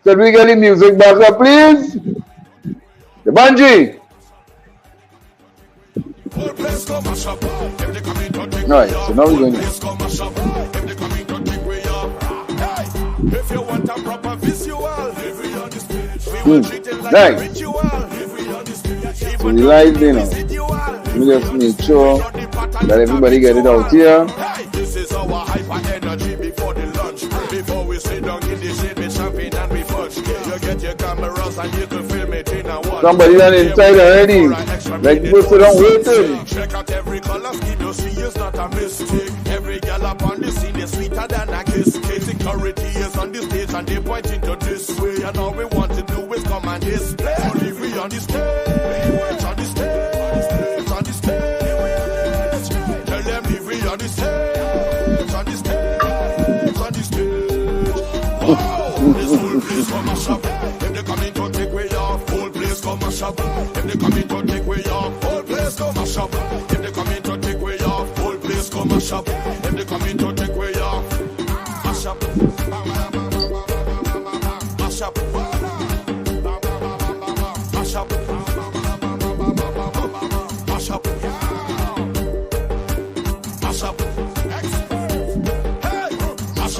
Could we get the music back up, please? The bungee. Alright, so now we're going to. If you want a proper visual, right. So we live there now. Let me just make sure that everybody get it out here. This is our hyper energy before the lunch. Before we sit down in the shade with champagne and we fudge. You get your cameras and you can film it in a one. Somebody done inside already. Like people sit down waiting. Check out every color scheme you see is not a mistake. Every girl up on the scene is sweeter than a kiss. Security is on the stage and they pointing to this way. And all we want to do is come and display. Only we on the stage, on the stage, on the stage. Tell them leave we on the stage, on the stage, on the stage. Wow, this whole place come and shop. If they come in to take way off, whole place come and shop. If they come in to take way off, whole place come and shop. If they come in to take way off, whole place come and shop. If they come in to take way off. Mash up, mash up, mash up, mash up, mash up.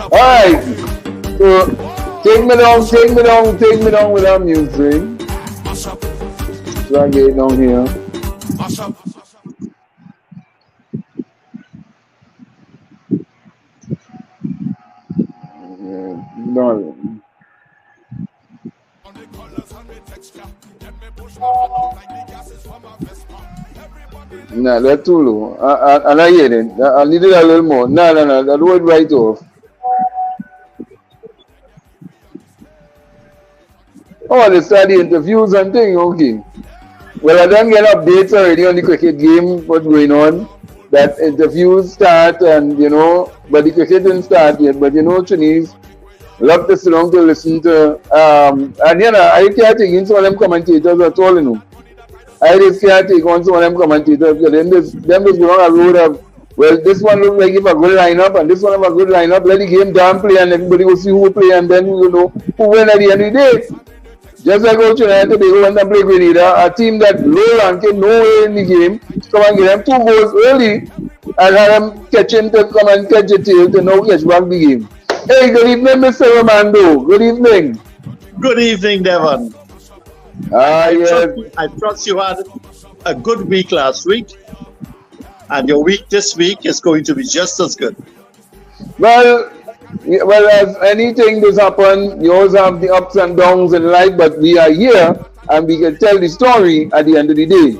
All right, so take me down with our music. So I get down here. Mash up. Darling. Nah, that's too low. I hear it. I need it a little more. No, that word right off. Oh, they start the interviews and things. Okay. Well, I don't get updates already on the cricket game, what's going on. That interviews start and, but the cricket didn't start yet. But, Chinese love to sit down to listen to, and I can't take in some of them commentators at all, I just can't take on some of them commentators because them just go on a road of, well, this one looks like if a good lineup and this one have a good lineup, let the game down play and everybody will see who play and then who win at the end of the day. Just like how Trinidad Tobago went and play Grenada, a team that low ranking, no way in the game, come and get them 2 goals early and have them catching to come and catch the tail to now catch back the game. Hey, good evening, Mr. Romando. Good evening. Good evening, Devon. Yes. I trust you had a good week last week, and your week this week is going to be just as good. Well, as anything does happen, you always have the ups and downs in life, but we are here and we can tell the story at the end of the day.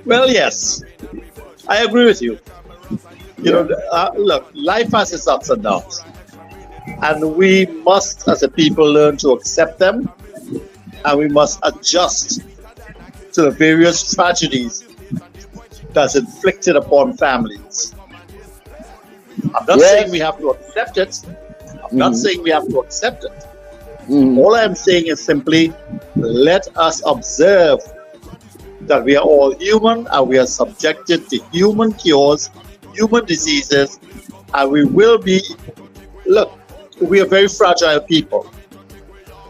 Well, yes, I agree with you. Look, life has its ups and downs, and we must, as a people, learn to accept them, and we must adjust to the various tragedies that's inflicted upon families. I'm not saying we have to accept it. I'm not saying we have to accept it. All I'm saying is simply let us observe that we are all human and we are subjected to human cures, human diseases, and we will be, we are very fragile people.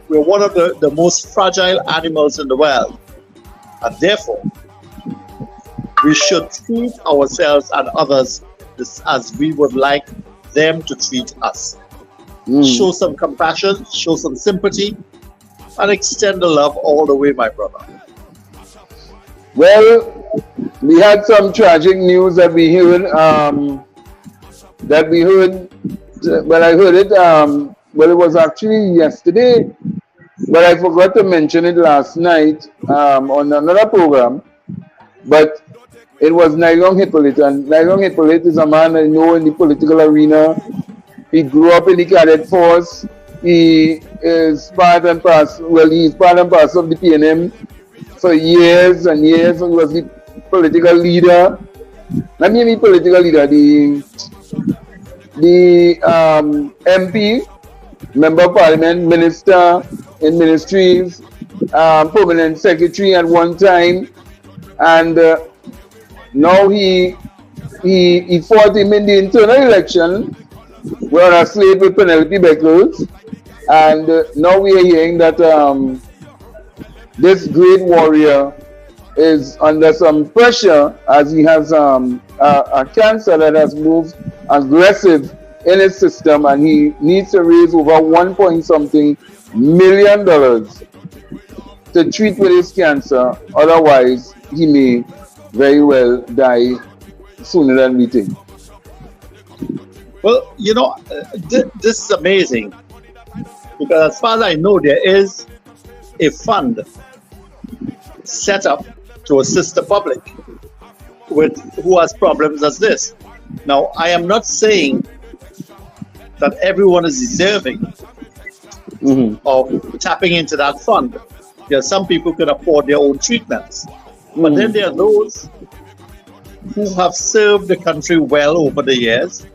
We're one of the most fragile animals in the world. And therefore, we should treat ourselves and others as we would like them to treat us. Show some compassion, show some sympathy, and extend the love all the way, my brother. Well, we had some tragic news that we heard. Well, I heard it. Well, it was actually yesterday, but I forgot to mention it last night on another program. But it was Nylon Hippolyte, and Nylon Hippolyte is a man I know in the political arena. He grew up in the cadet force. He is part and parcel. Well, he is part and parcel of the PNM for years and years. He was the political leader. Not the political leader, the MP, member of parliament, minister in ministries, permanent secretary at one time, and now he fought him in the internal election we're on a slate with Penelope Beckles, and now we are hearing that this great warrior is under some pressure as he has a cancer that has moved aggressive in his system, and he needs to raise over $1 million to treat with his cancer. Otherwise, he may very well die sooner than we think. Well, this is amazing because as far as I know, there is a fund set up to assist the public with who has problems as this. Now, I am not saying that everyone is deserving of tapping into that fund. There are some people who can afford their own treatments. But then there are those who have served the country well over the years,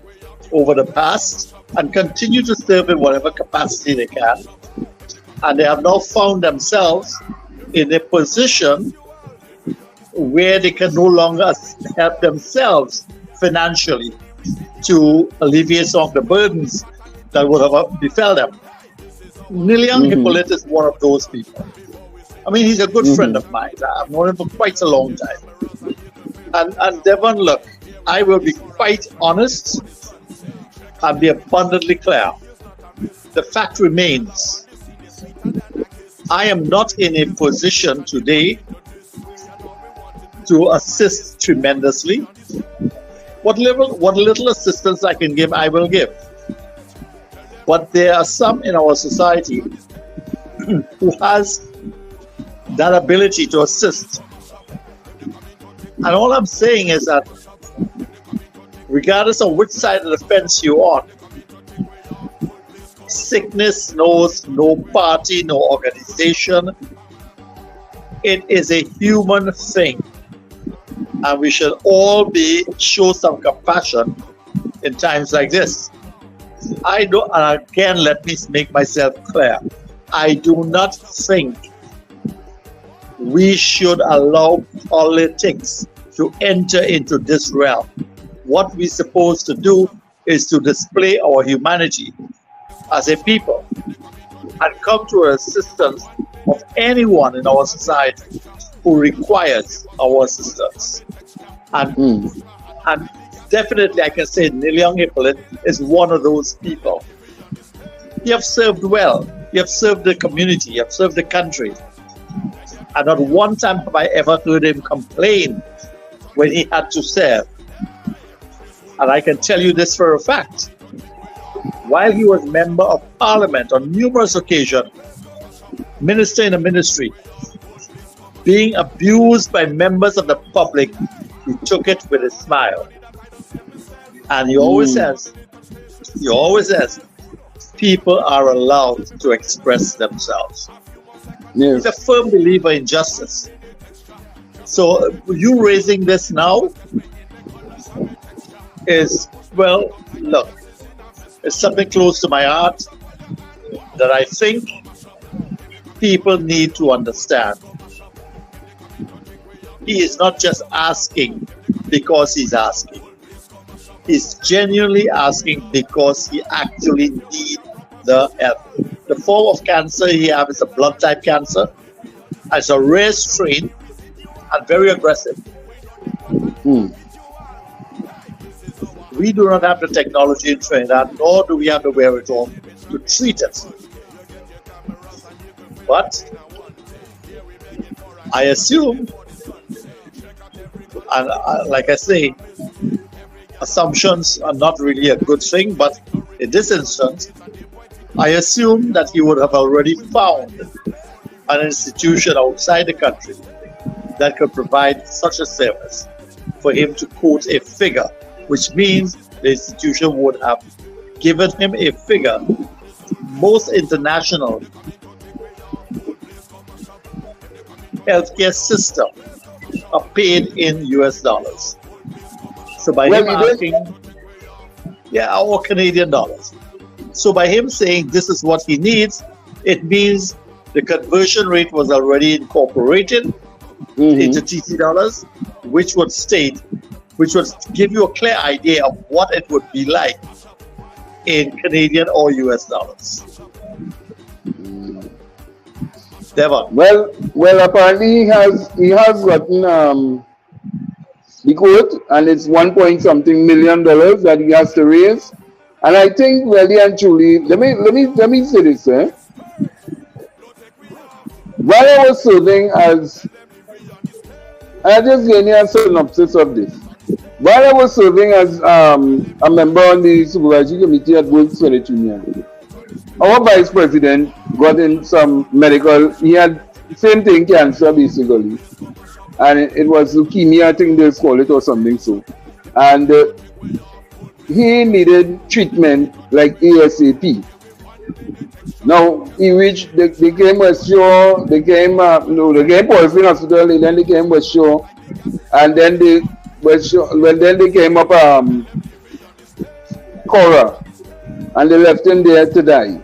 over the past, and continue to serve in whatever capacity they can. And they have now found themselves in a position where they can no longer help themselves financially to alleviate some of the burdens that would have befell them. Niliang Hippolyte is one of those people. I mean, he's a good friend of mine. I've known him for quite a long time. And Devon, look, I will be quite honest and be abundantly clear. The fact remains, I am not in a position today to assist tremendously. What little assistance I can give, I will give. But there are some in our society who has that ability to assist. And all I'm saying is that regardless of which side of the fence you're on, sickness knows no party, no organization. It is a human thing. And we should all show some compassion in times like this. And again, let me make myself clear. I do not think we should allow politics to enter into this realm. What we're supposed to do is to display our humanity as a people and come to the assistance of anyone in our society who requires our assistance. And definitely I can say Niliang Hippolyte is one of those people. You have served well. You have served the community. You have served the country. And not one time have I ever heard him complain when he had to serve. And I can tell you this for a fact. While he was member of parliament on numerous occasions, minister in a ministry, being abused by members of the public, he took it with a smile. And he always says, people are allowed to express themselves. Yes. He's a firm believer in justice. So you raising this now is, well, look, it's something close to my heart that I think people need to understand. He is not just asking because he's asking. He's genuinely asking because he actually needs the help. The form of cancer he has is a blood type cancer. It's a rare strain and very aggressive. We do not have the technology in Trinidad, nor do we have the wherewithal to treat it. But I assume, and like I say, assumptions are not really a good thing, but in this instance, I assume that he would have already found an institution outside the country that could provide such a service for him to quote a figure, which means the institution would have given him a figure. Most international healthcare system are paid in US dollars. So by him asking, or Canadian dollars. So by him saying this is what he needs, it means the conversion rate was already incorporated into TT dollars, which would give you a clear idea of what it would be like in Canadian or US dollars. Devon. Well, apparently he has gotten the quote, and it's 1 point something million dollars that he has to raise. And I think really and truly, let me say this, eh? While I was serving as, I just gave you a synopsis of this. While I was serving as a member on the supervisory committee at World Credit Union, our vice president got in some medical. He had same thing, cancer basically, and it was leukemia, I think they call it or something so, and he needed treatment like ASAP. Now he reached, they came West Shore, they came Paulson Hospital, and then they came West Shore, and then they West Shore, well, then they came up Cora, and they left him there to die.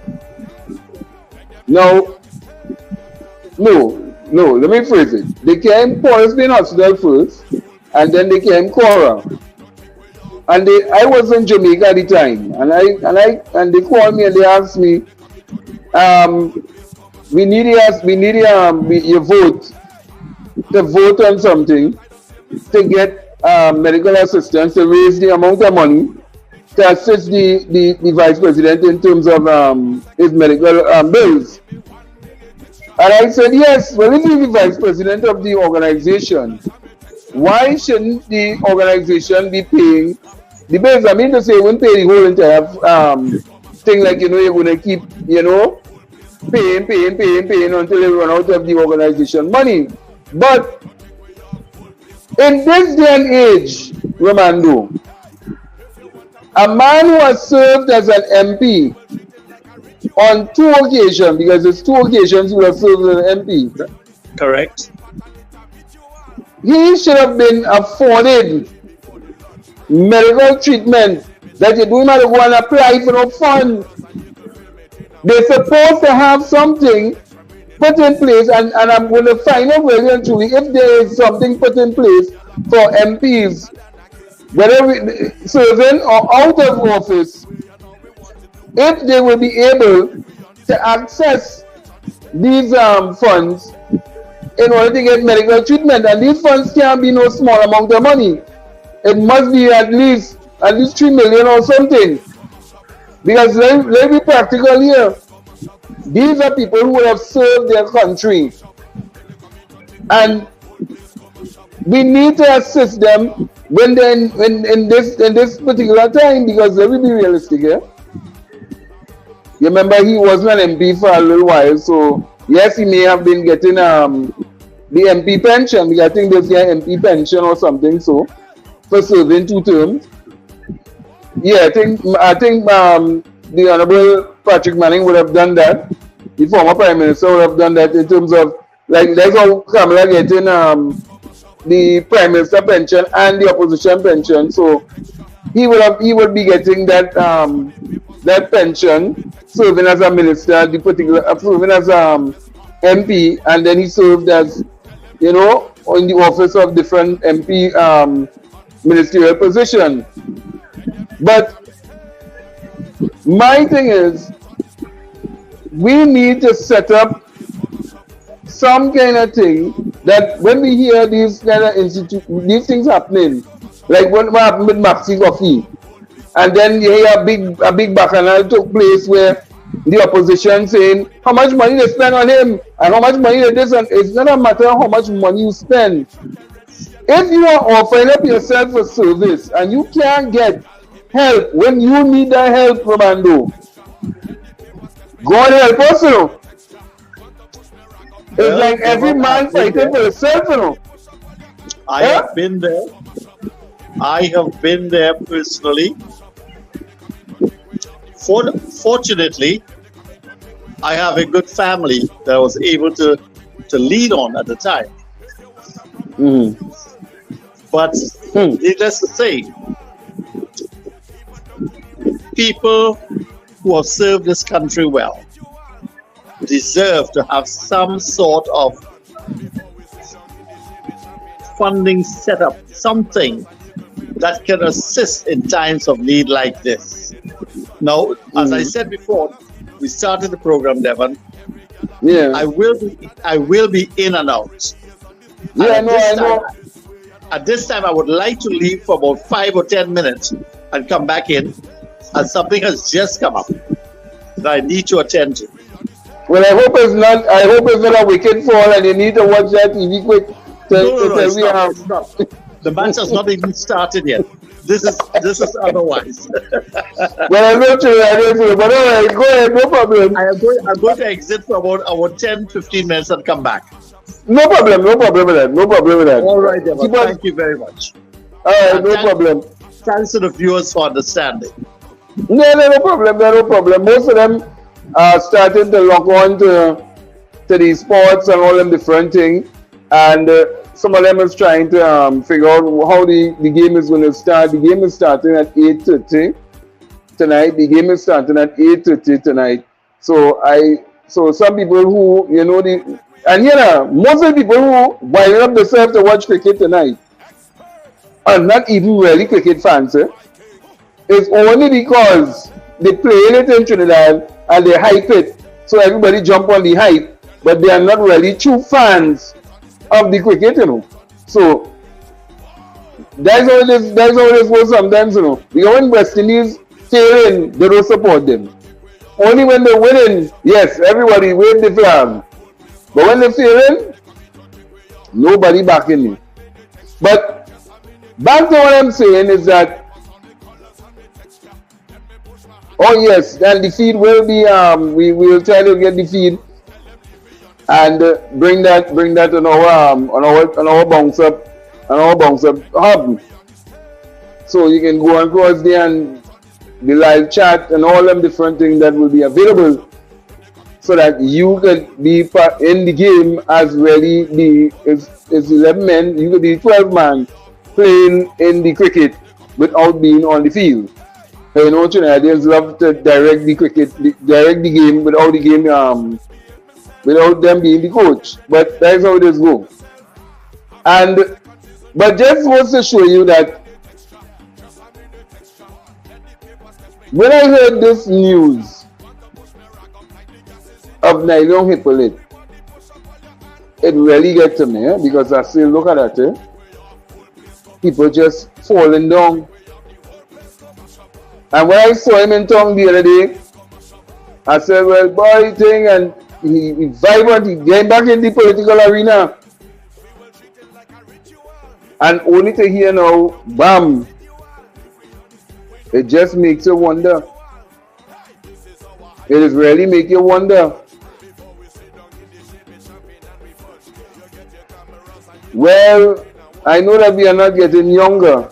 Now, no, let me phrase it. They came Paulson Hospital first, and then they came Cora. And I was in Jamaica at the time, and they called me and they asked me, we need your vote to vote on something to get medical assistance to raise the amount of money to assist the vice president in terms of his medical bills. And I said, yes, well, if he's the vice president of the organization, why shouldn't the organization be paying the bills? I mean to say, won't pay the whole entire thing, like, you're going to keep, paying until they run out of the organization money. But in this day and age, Romando, a man who has served as an MP on 2 occasions, because it's 2 occasions he has served as an MP. Correct. He should have been afforded medical treatment that you don't have to go and apply for no fund. They're supposed to have something put in place, and I'm going to find out really and truly if there is something put in place for MPs, whether serving or out of office, if they will be able to access these funds in order to get medical treatment. And these funds can't be no small amount of money. It must be at least 3 million or something. Because let's be practical here. These are people who have served their country. And we need to assist them when they're in this particular time, because let me be realistic here. You remember he wasn't an MP for a little while, so yes, he may have been getting the MP pension, because I think there's an MP pension or something so for serving 2 terms. Yeah, I think the Honorable Patrick Manning would have done that. The former Prime Minister would have done that in terms of, like, that's how Kamala getting the Prime Minister pension and the opposition pension. So he would be getting that that pension, serving as a minister, serving as MP, and then he served as, in the office of different MP ministerial position. But my thing is, we need to set up some kind of thing that when we hear these kind of these things happening, like what happened with Maxi Coffee, and then you hear a big bacchanal took place where the opposition saying how much money they spend on him and how much money they this, and it's not a matter of how much money you spend. If you are offering up yourself for service and you can't get help when you need that help, Romando, go and help us, It's like every man fighting for himself, I have been there. I have been there personally. Fortunately, I have a good family that I was able to lean on at the time. But needless to say, people who have served this country well deserve to have some sort of funding set up, something that can assist in times of need like this. Now, as I said before, we started the program, Devon. Yeah. I will be in and out. Yeah, And I know. At this time, I would like to leave for about 5 or 10 minutes and come back in, and something has just come up that I need to attend to. Well, I hope it's not. I hope it's not a wicked fall, and you need to watch that TV quick. No, it's not. The match has not even started yet. This is otherwise. Well, I'm not sure. I don't know, but all right, go ahead. No problem. I'm going to exit for about 10, 15 minutes and come back. No problem. No problem with that. No problem with that. All right, Devon. Thank you very much. All right, no problem. Thanks to the viewers for understanding. No problem. No problem. Most of them are starting to lock on to these sports and all them different things, and some of them is trying to figure out how the game is going to start. The game is starting at 8:30 tonight. The game is starting at 8:30 tonight. So some people who most of the people who wind up themselves to watch cricket tonight are not even really cricket fans. It's only because they play it in Trinidad and they hype it, so everybody jump on the hype, but they are not really true fans of the cricket, So that's how it is for sometimes, Because when West Indies failing, they don't support them. Only when they're winning, yes, everybody wave the flag. But when they're failing, nobody backing you. But back to what I'm saying is that, oh yes, and the feed will be we will try to get the feed and bring that on our bounce up hub, so you can go across there and the live chat and all them different things that will be available, so that you could be in the game as really is 11 men. You could be 12 man playing in the cricket without being on the field. Trinidadians love to direct the game without the game without them being the coach. But that's how it is go. But just wants to show you that when I heard this news of Nylon Hippolyte, it really gets to me, because I still look at it. People just falling down. And when I saw him in town the other day, I said, well, boy, thing, and he vibrant, he came back in the political arena. And only to hear now, bam, it just makes you wonder. It is really make you wonder. Well, I know that we are not getting younger,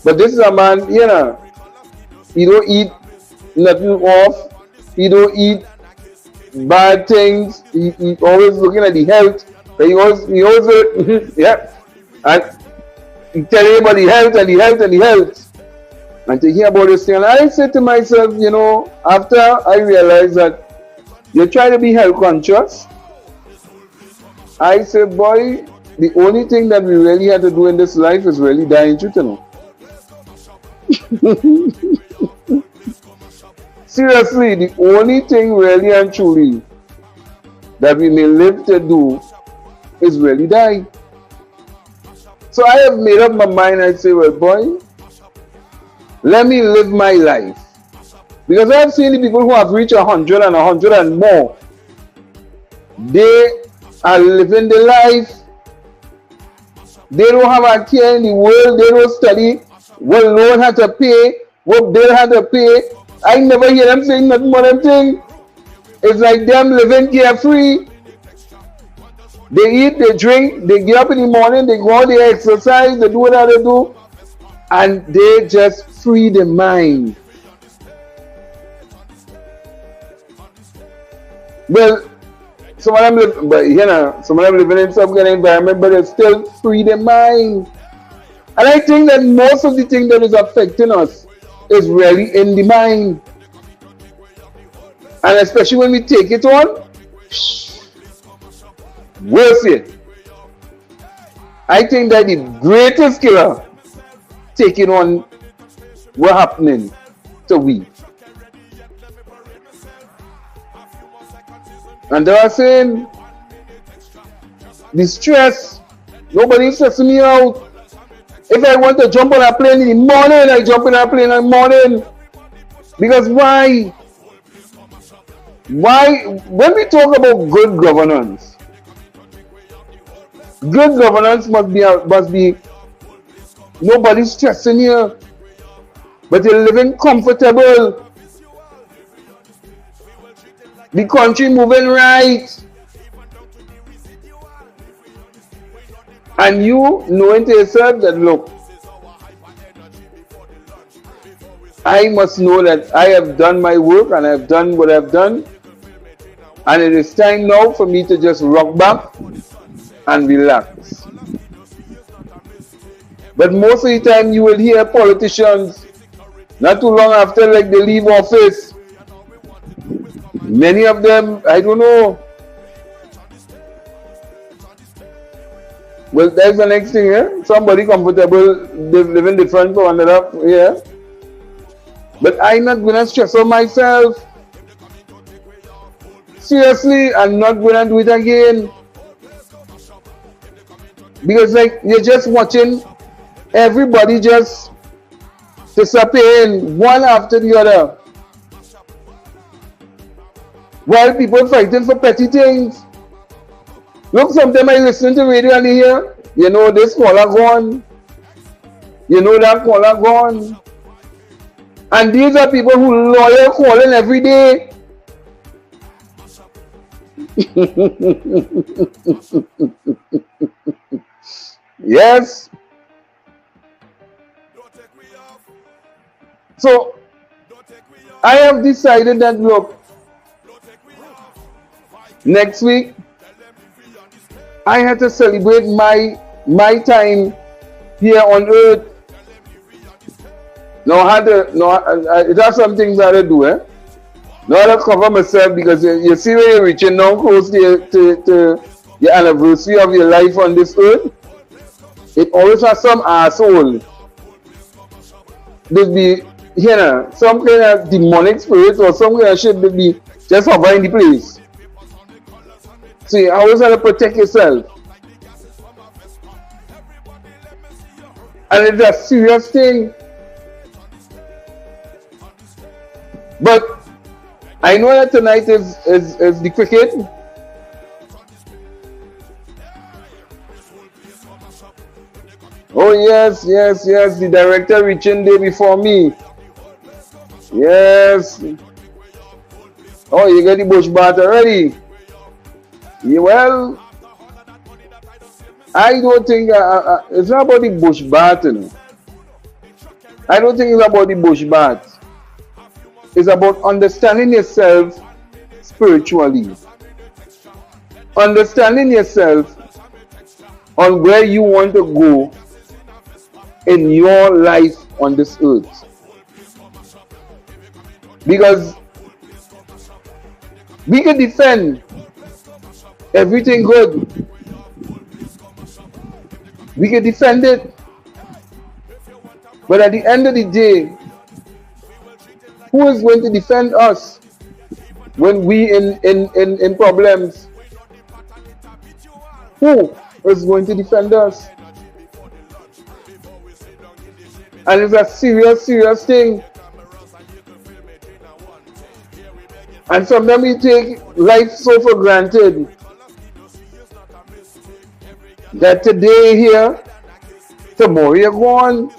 but this is a man, he don't eat nothing off. He don't eat bad things. He always looking at the health. But he always yeah. And he tell everybody health and the health and the health. And to hear about this thing, and I said to myself, after I realized that you're trying to be health conscious, I said, boy, the only thing that we really have to do in this life is really die in truth, Seriously, the only thing really and truly that we may live to do is really die. So I have made up my mind. I say, well, boy, let me live my life. Because I have seen the people who have reached 100 and 100 and more. They are living the life. They don't have a care in the world. They don't study what loan had to pay, what bill had to pay. I never hear them saying nothing more than thing. It's like them living carefree. They eat, they drink, they get up in the morning, they go out, they exercise, they do what they do, and they just free the mind. Well, some of them living in some kind of environment, but they still free the mind. And I think that most of the thing that is affecting us is really in the mind. And especially when we take it on, worse it. I think that the greatest killer taking on what happening to we. And they are saying, the stress, nobody's stressing me out. If I want to jump on a plane in the morning, I jump in a plane in the morning. Because why? Why? When we talk about good governance must be nobody stressing you, but you're living comfortable. The country moving right. And you knowing to yourself that, look, I must know that I have done my work and I have done what I've done. And it is time now for me to just rock back and relax. But most of the time you will hear politicians, not too long after like they leave office, many of them, I don't know. Well, that's the next thing, eh? Somebody comfortable, they living different for another, yeah. But I'm not going to stress on myself. Seriously, I'm not going to do it again. Because like, you're just watching everybody just disappearing one after the other. While people fighting for petty things. Look, sometimes I listen to radio and I hear, you know, this caller gone. You know that caller gone. And these are people who loyal calling every day. Yes. So I have decided that, look, next week I had to celebrate my time here on earth. No, it has some things I had to do, eh? No, I had to cover myself because you see when you're reaching now close to your anniversary of your life on this earth, it always has some asshole. There'll be, you know, some kind of demonic spirit or some kind of shit that be just hovering the place. So you always have to protect yourself. And it's a serious thing. But I know that tonight is the cricket. Oh yes, the director reaching there before me. Yes. Oh, you get the bush bat already. Yeah, well, I don't think it's not about the bush bat. You know. I don't think it's about the bush bat. It's about understanding yourself spiritually. Understanding yourself on where you want to go in your life on this earth. Because we can defend everything good. We can defend it. But at the end of the day, who is going to defend us when we in problems? Who is going to defend us? And it's a serious thing. And sometimes we take life so for granted that today here, tomorrow you're gone.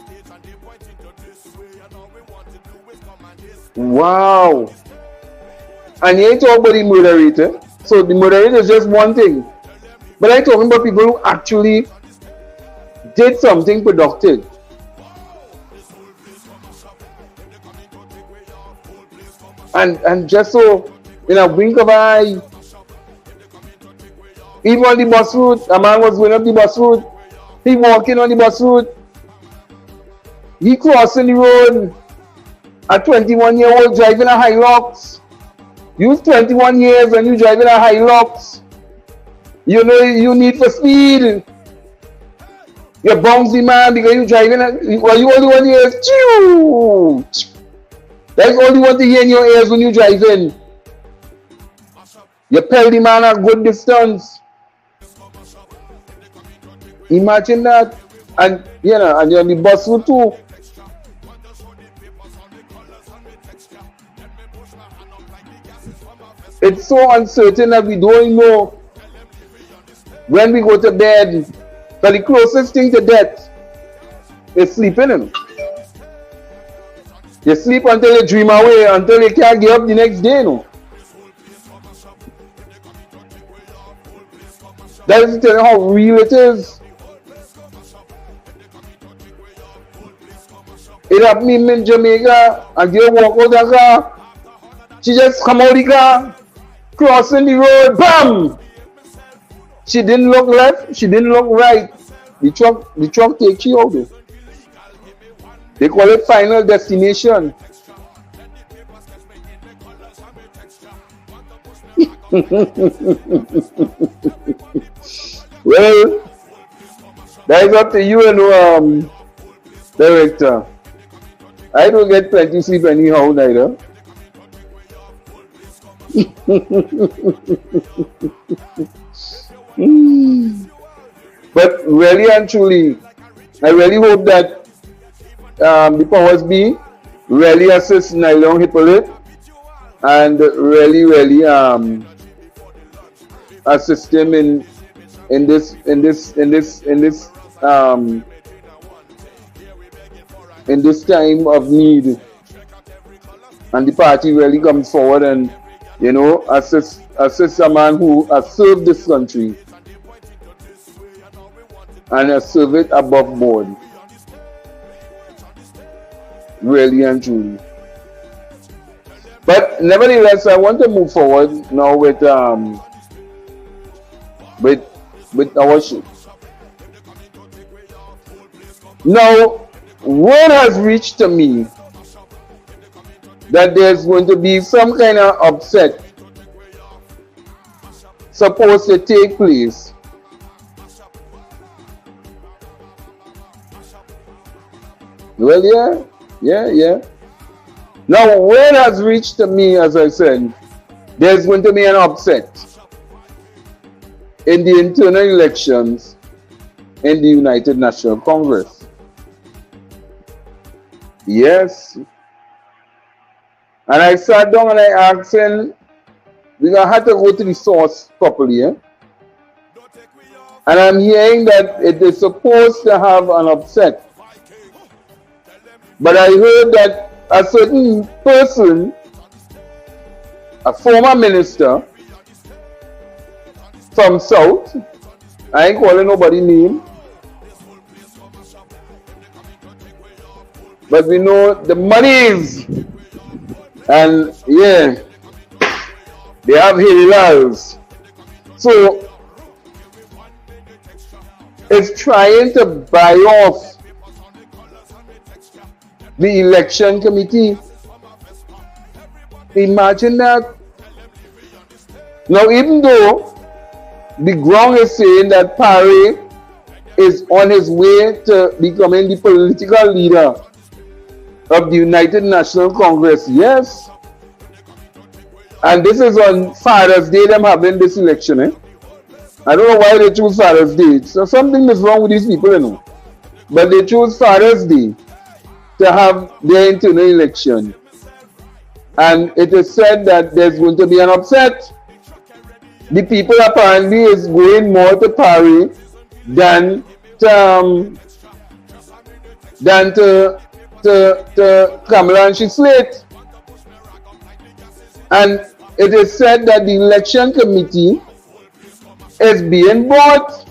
Wow. And you ain't talking about the moderator. So the moderator is just one thing. But I'm talking about people who actually did something productive. And just so in a blink of an eye, even on the bus route, a man was going up the bus route, he walking on the bus route, he crossing the road, a 21-year-old driving a Hilux. You're 21 years and you driving a Hilux. You know you need for speed. You're bouncy man because you driving a, well, you only want to hear choo. That's all you want to hear in your ears when you're driving. You pell the man a good distance. Imagine that. And you know, and you're on the bus route too. It's so uncertain that we don't know when we go to bed. But the closest thing to death is sleeping. You know? You sleep until you dream away, until you can't get up the next day. You know? That is to tell you how real it is. It happened in Jamaica, and they walk out the car. She just come out the car, crossing the road, bam! She didn't look left, she didn't look right. The truck takes you out though. They call it final destination. Well, that is up to you and director. I don't get plenty sleep anyhow neither. But really and truly, I really hope that the powers be really assist Nylon Hippolyte and really assist him in this time of need, and the party really comes forward and assist a man who has served this country and has served it above board, really and truly. But nevertheless, I want to move forward now with our show. Now, word has reached to me that there's going to be some kind of upset supposed to take place well, yeah. Now, word has reached to me, as I said, there's going to be an upset in the internal elections in the United National Congress. Yes. And I sat down and I asked him, because I had to go to the source properly. And I'm hearing that it is supposed to have an upset. But I heard that a certain person, a former minister from South, I ain't calling nobody name, but we know the monies, and yeah, they have hills. So it's trying to buy off the election committee. Imagine that. Now, even though the ground is saying that Parry is on his way to becoming the political leader of the United National Congress, yes. And this is on Father's Day, them having this election. I don't know why they choose Father's Day. So something is wrong with these people, But they choose Father's Day to have their internal election. And it is said that there's going to be an upset. The people apparently is going more to Parry than to Kamala and Slate. And it is said that the election committee is being bought,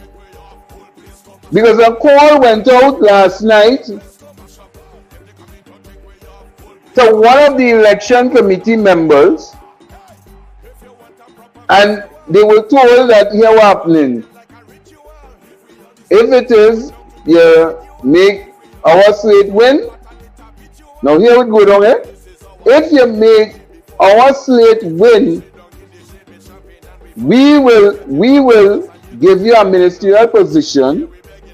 because a call went out last night to one of the election committee members, and they were told that here was happening. If it is you make our slate win, now here we go down. If you make our slate win, we will give you a ministerial position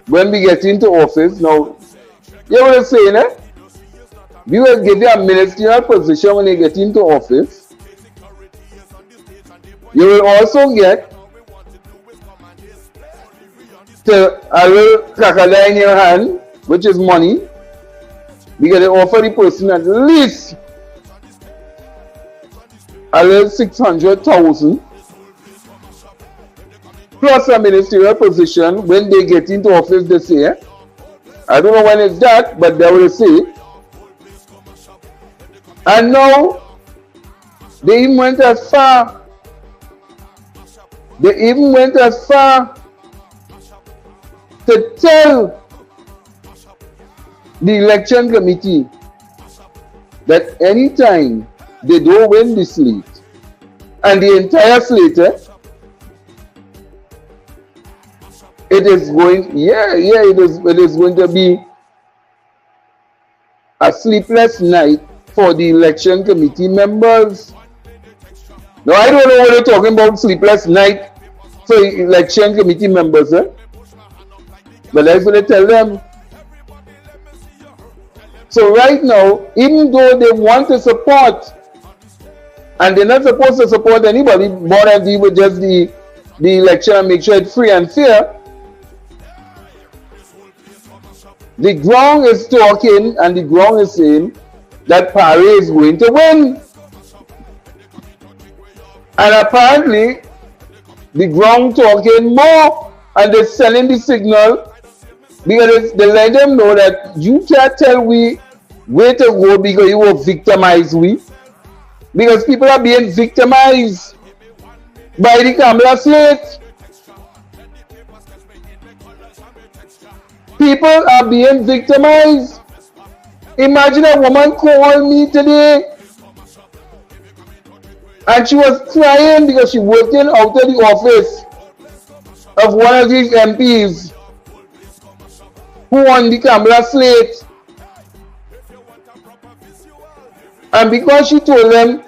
when we get into office. Now, you know what I'm saying, We will give you a ministerial position when you get into office. You will also get a little crocodile in your hand, which is money, because they offer the person at least a little 600,000 plus a ministerial position when they get into office this year. I don't know when it's that, but they will say. And now they even went as far. To tell the election committee that anytime they don't win the slate, and the entire slate, it is going to be a sleepless night for the election committee members. Now, I don't know what they're talking about, sleepless night for election committee members, but that's what I tell them. So right now, even though they want to support, and they're not supposed to support anybody, more than deal with just the election and make sure it's free and fair, the ground is talking and the ground is saying that Parry is going to win. And apparently, the ground talking more, and they're sending the signal, because they let them know that you can't tell we where to go because you will victimize we. Because people are being victimized by the Kamala slate. People are being victimized. Imagine a woman called me today and she was crying because she worked in out of the office of one of these MPs who won the Kamala slate. And because she told them,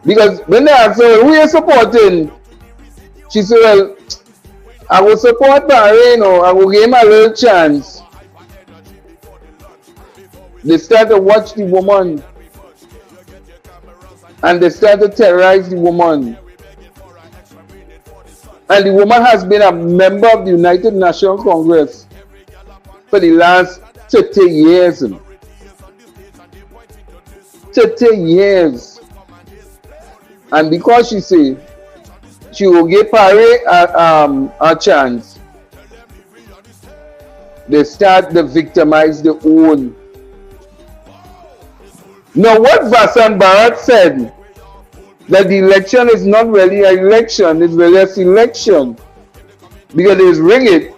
because when they asked her, who are you supporting? She said, well, I will support Bahrain, or I will give him a little chance. They start to watch the woman. And they start to terrorize the woman. And the woman has been a member of the United National Congress for the last 30 years. 30 years. And because she say she will give Parry a chance, they start to victimize their own. Now what Vasan Bharat said, that the election is not really an election, it's really a selection, because it's rigged.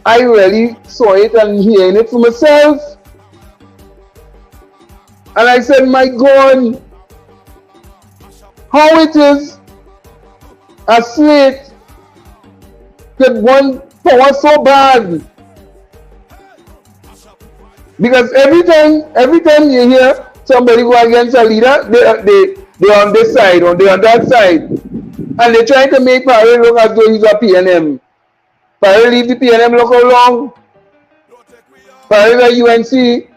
I really saw it and hearing it for myself. And I said, my God, how it is a slate that one power so bad. Because every time you hear somebody go against a leader, they're on this side or they're on that side. And they're trying to make Parry look as though he's a PNM. Parry leave the PNM look how long. Parry the UNC.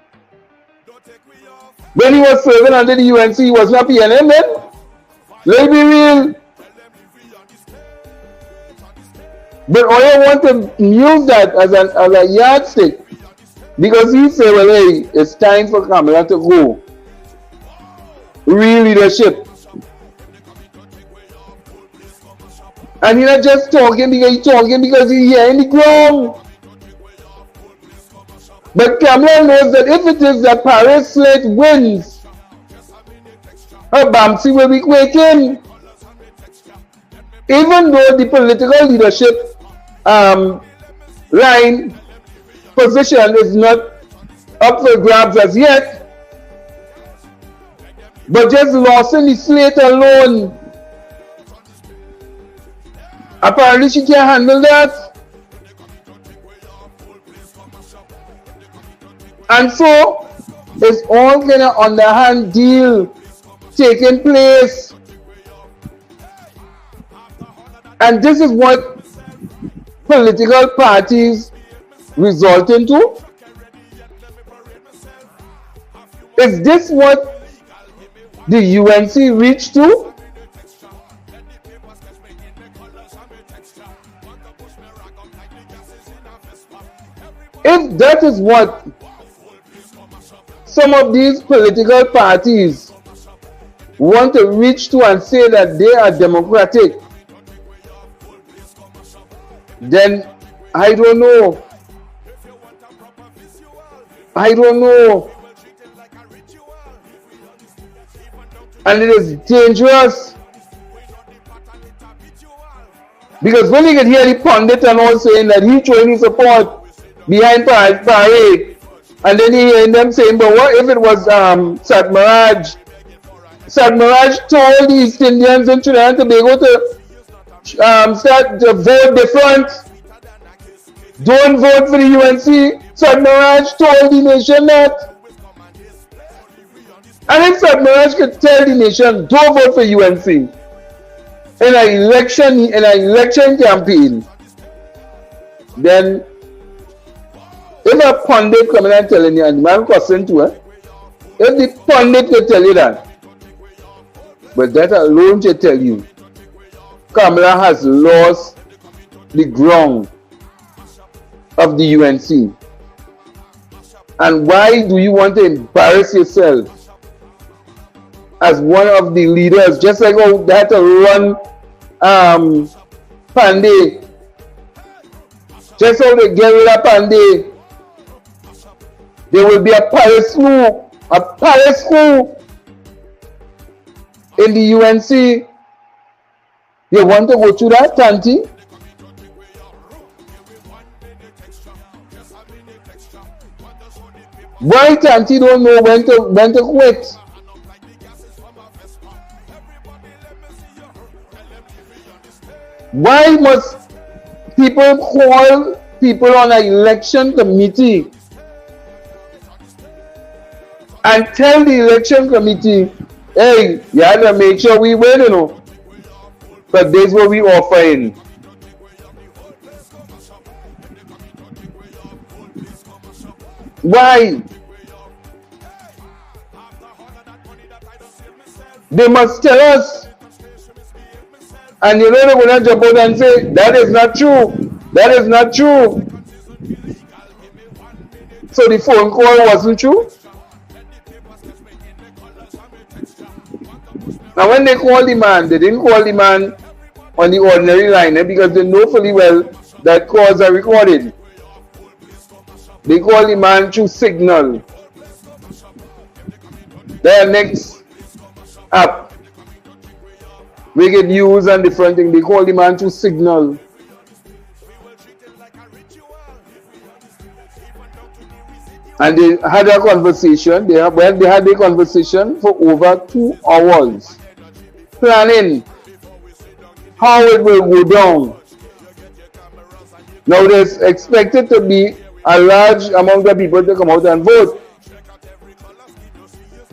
When he was serving under the UNC, he was not PNM then. Let's be real. But all I want to use that as a yardstick, because he said, well, hey, it's time for Kamala to go. Real leadership. And he's not just talking because he's here in the ground. But Kamala knows that if it is that Parry slate wins, her Bamsi will be quaking. Even though the political leadership line position is not up for grabs as yet, but just losing the slate alone, apparently she can't handle that. And so it's all kind of underhand deal taking place. And this is what political parties result into. Is this what the UNC reached to? If that is what some of these political parties want to reach to and say that they are democratic, then I don't know. I don't know. And it is dangerous. Because when you can hear the pundit and all saying that he showing his support behind Parade, and then you hear them saying, but what if it was Satmaraj? Satmaraj told the East Indians in Trinidad and Tobago to start to vote different. Don't vote for the UNC. Satmaraj told the nation that. And if Satmaraj could tell the nation, don't vote for UNC in an election campaign, then if a pundit coming and telling you, and the man question to her, if the pundit could tell you that, but that alone should tell you, Kamala has lost the ground of the UNC. And why do you want to embarrass yourself as one of the leaders, just like how they had to run Pandey, just how they get rid of Pandey? There will be a Paris coup in the UNC. You want to go through that, Tanti? Why Tanti don't know when to quit? Why must people call people on an election committee and tell the election committee, hey, you have to make sure we win, you know, but this is what we offering. Why? They must tell us. And you know they're going to jump out and say, that is not true. That is not true. So the phone call wasn't true. Now when they called the man, they didn't call the man on the ordinary line because they know fully well that calls are recorded. They call the man through Signal. Their next app. We get news and different things. They call the man through Signal. And they had a conversation. They had a conversation for over 2 hours, planning how it will go down. Now there's expected to be a large amount of people to come out and vote,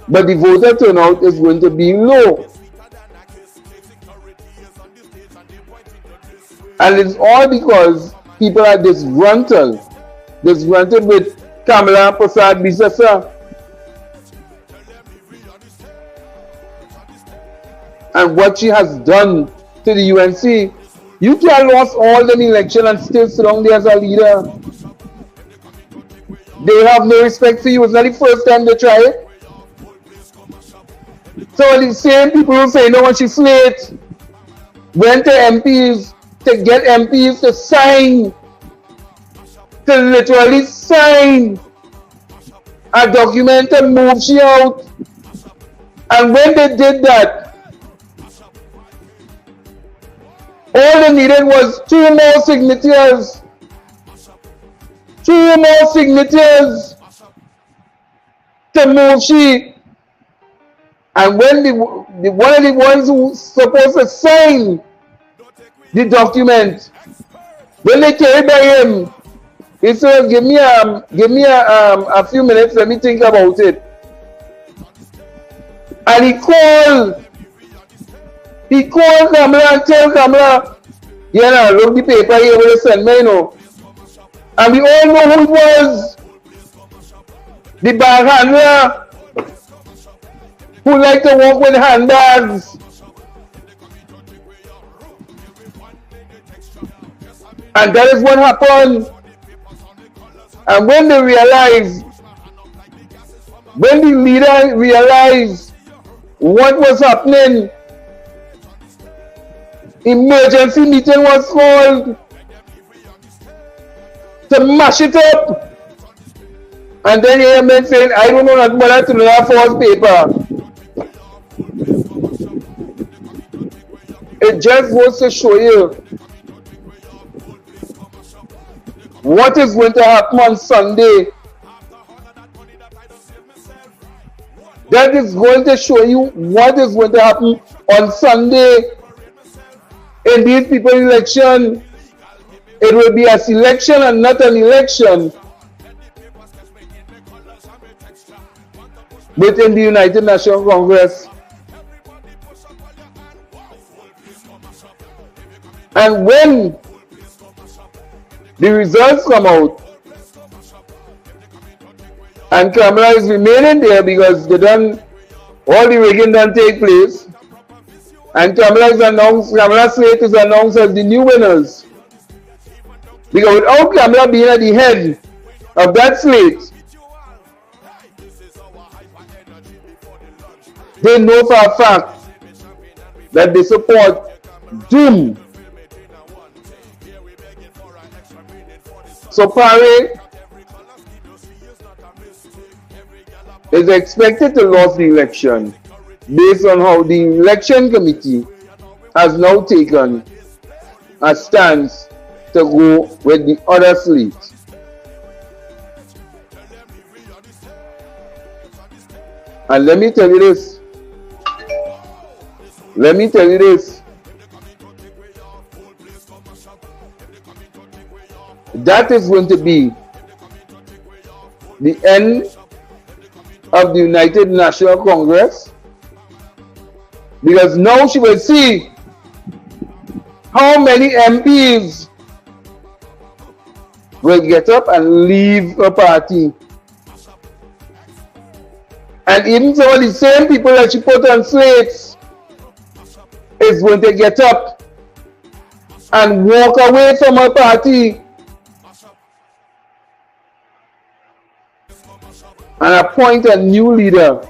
but the voter turnout is going to be low. And it's all because people are disgruntled with Kamala Prasad Bisasa. And what she has done to the UNC. You can lost all the election and still sit down there as a leader. They have no respect for you. It's not the first time they try it. So the same people who say no, when she slate went to MPs to get MPs to sign, to literally sign a document to move she out. And when they did that, all they needed was 2 more signatures. 2 more signatures to move she. And when one of the ones who supposed to sign the document, when they carried by him, he said, give me a few minutes, let me think about it. And he called Kamala and tell Kamala, yeah, look the paper here will send me, you know. And we all know who it was. The bag handler who like to walk with handbags. And that is what happened. And when they realized, when the leader realized what was happening, emergency meeting was called to mash it up. And then he men saying, I don't know nothing about to that false paper. It just goes to show you what is going to happen on Sunday. That is going to show you what is going to happen on Sunday in these people's election. It will be a selection and not an election within the United Nations Congress. And when the results come out, and Kamala is remaining there because they done all the rigging done take place, and Kamala slate is announced as the new winners. Because without Kamala being at the head of that slate, they know for a fact that they support doom. So Paré is expected to lose the election based on how the election committee has now taken a stance to go with the other slate. And let me tell you this. That is going to be the end of the United National Congress, because now she will see how many MPs will get up and leave a party. And even some of the same people that she put on slates is going to get up and walk away from her party and appoint a new leader,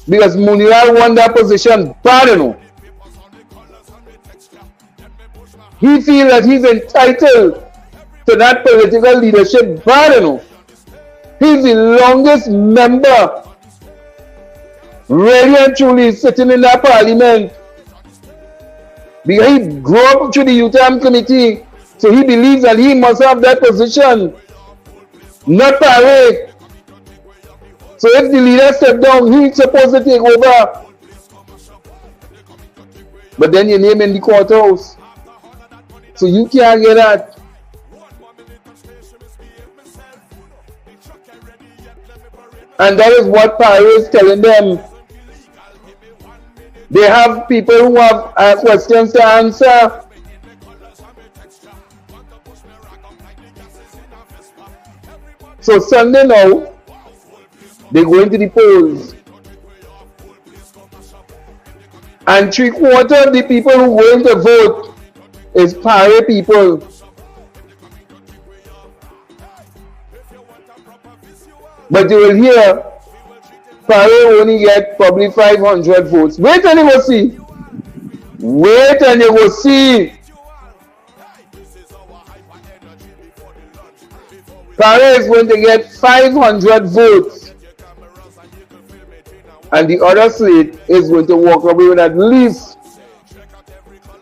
because Munir won that position bad enough. He feels that he's entitled to that political leadership bad enough. He's the longest member, really and truly, sitting in that parliament, because he grew up through the UTM committee, so he believes that he must have that position, not Paré. So if the leader steps down, he's supposed to take over. But then your name in the courthouse, so you can't get that. And that is what Paré is telling them. They have people who have questions to answer. So Sunday now, they go into the polls. And 3/4 of the people who go in to vote is Paré people. But you will hear Paré only get probably 500 votes. Wait and you go see. Wait and you go see. Paré is going to get 500 votes. And the other slate is going to walk away with at least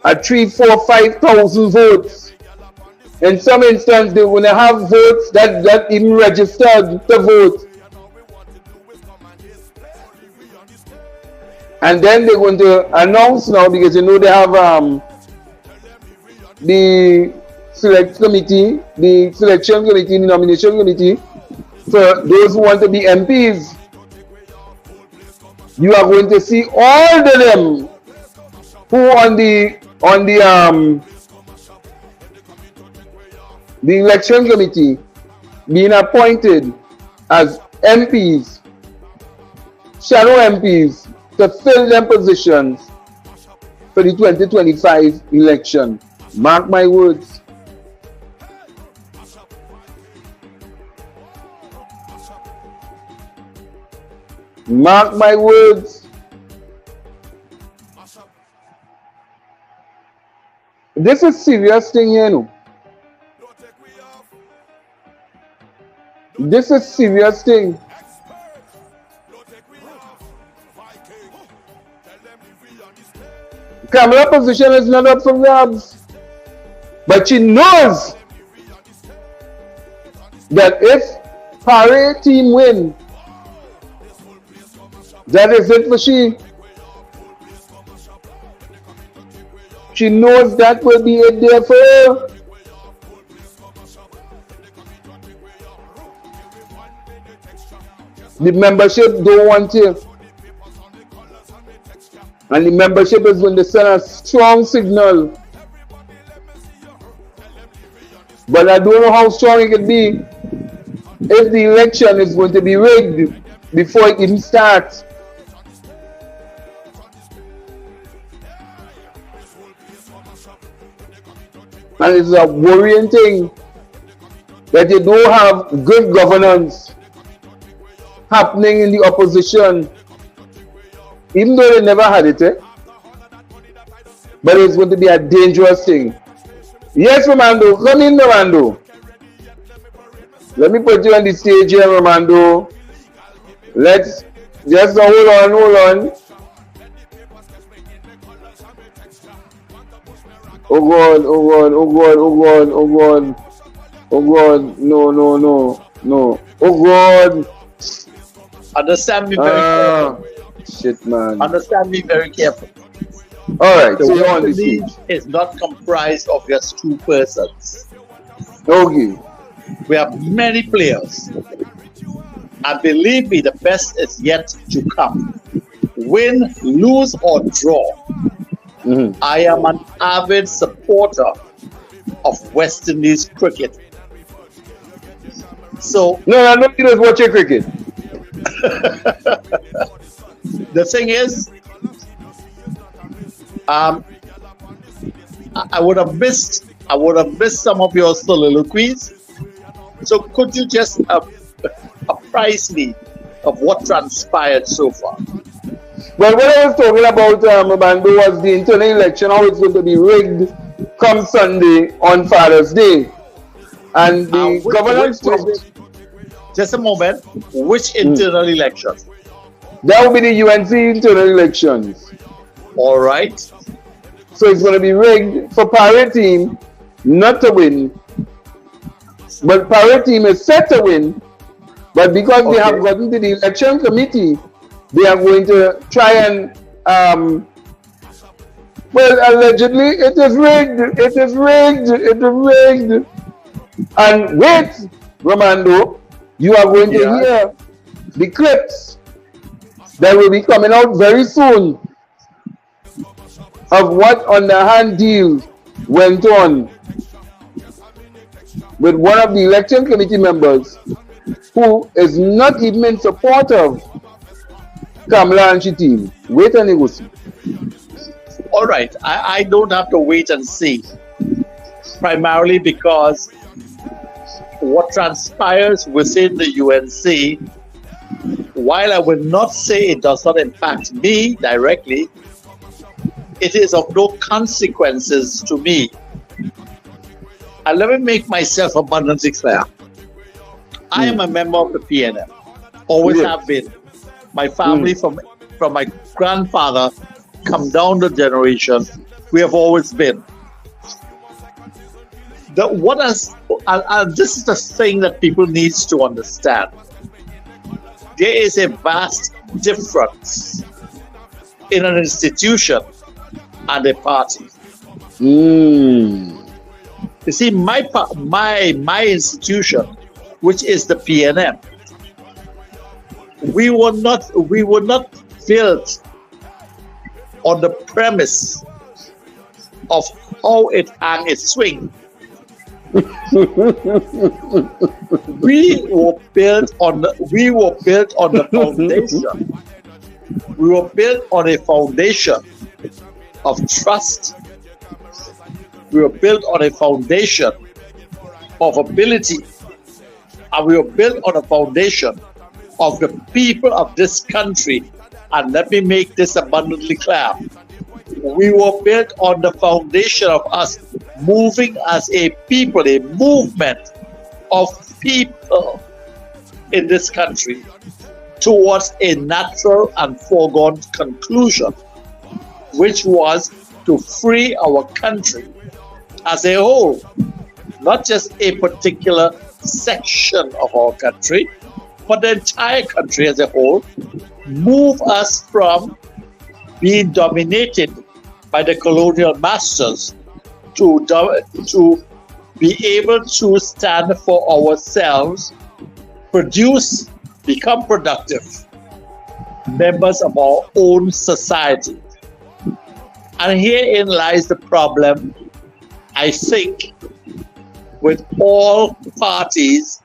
a 3,000, 4,000, 5,000 votes. In some instances, they're going to have votes that even registered to vote. And then they're going to announce now, because you know they have the selection committee, the nomination committee, for those who want to be MPs. You are going to see all of them who on the election committee being appointed as MPs, shadow MPs, to fill their positions for the 2025 election. Mark my words. Mark my words. This is serious thing, you know. This is serious thing. Camera position is not up for grabs. But she knows that if Paris team win, that is it for she. She knows that will be it there for her. The membership don't want you. And the membership is going to send a strong signal. But I don't know how strong it can be if the election is going to be rigged before it even starts. And it's a worrying thing that you don't have good governance happening in the opposition, even though they never had it. But it's going to be a dangerous thing. Yes, Romando. Come in, Romando. Let me put you on the stage here, Romando. Let's just hold on. Oh God. No. Oh God. Understand me very carefully. Shit, man. Understand me very carefully. Alright, The so you're on the Western stage. League is not comprised of just two persons. Okay. We have many players. And believe me, the best is yet to come. Win, lose, or draw. I am an avid supporter of West Indies cricket. So No, you don't watch your cricket. the thing is, I would have missed some of your soliloquies. So could you just apprise me of what transpired so far? Well, what I was talking about, Mabando, was the internal election, how it's going to be rigged come Sunday on Father's Day. And the governance... Just a moment. Which internal elections? That will be the UNC internal elections. All right. So it's going to be rigged for Pirate team not to win. But Pirate team is set to win. But because they have gotten to the election committee, they are going to try and, well, allegedly, it is rigged. And wait, Romando, you are going to hear the clips that will be coming out very soon of what underhand deal went on with one of the election committee members who is not even in support of Kamala and she team. Wait and you see. All right. I don't have to wait and see. Primarily because what transpires within the UNC, while I will not say it does not impact me directly, it is of no consequences to me. And let me make myself abundantly clear. I am a member of the PNM. Always have been. My family from my grandfather come down the generation. We have always been. This is the thing that people need to understand. There is a vast difference in an institution and a party. You see, my institution, which is the PNM, we were not built on the premise of how it hang its swing. We were built on the foundation. We were built on a foundation of trust, We were built on a foundation of ability, and we were built on a foundation of the people of this country. And let me make this abundantly clear. We were built on the foundation of us moving as a people, a movement of people in this country towards a natural and foregone conclusion, which was to free our country as a whole, not just a particular section of our country, but the entire country as a whole, move us from being dominated by the colonial masters to be able to stand for ourselves, produce, become productive members of our own society. And herein lies the problem, I think, with all parties,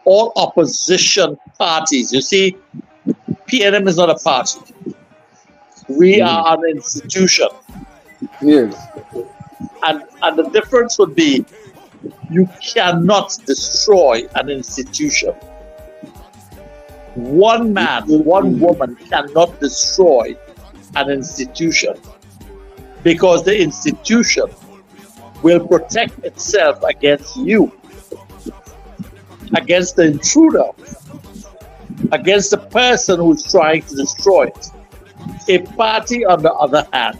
all opposition parties. You see, PNM is not a party. We are an institution. Yes. And the difference would be you cannot destroy an institution. One man, one woman cannot destroy an institution, because the institution will protect itself against you, against the intruder, against the person who's trying to destroy it. A party, on the other hand,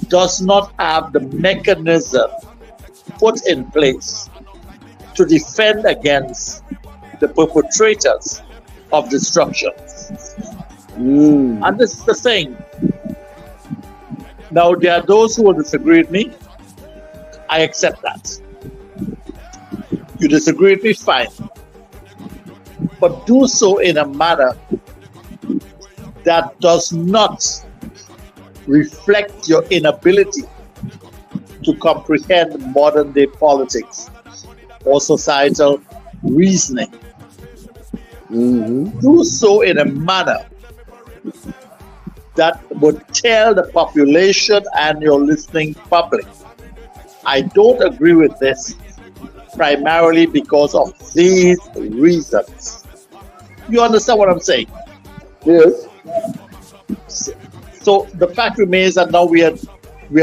does not have the mechanism put in place to defend against the perpetrators of destruction. And this is the thing. Now, there are those who will disagree with me. I accept that. You disagree with me, fine. But do so in a manner that does not reflect your inability to comprehend modern day politics or societal reasoning. Do so in a manner that would tell the population and your listening public, I don't agree with this primarily because of these reasons. You understand what I'm saying? Yes. So the fact remains that now we are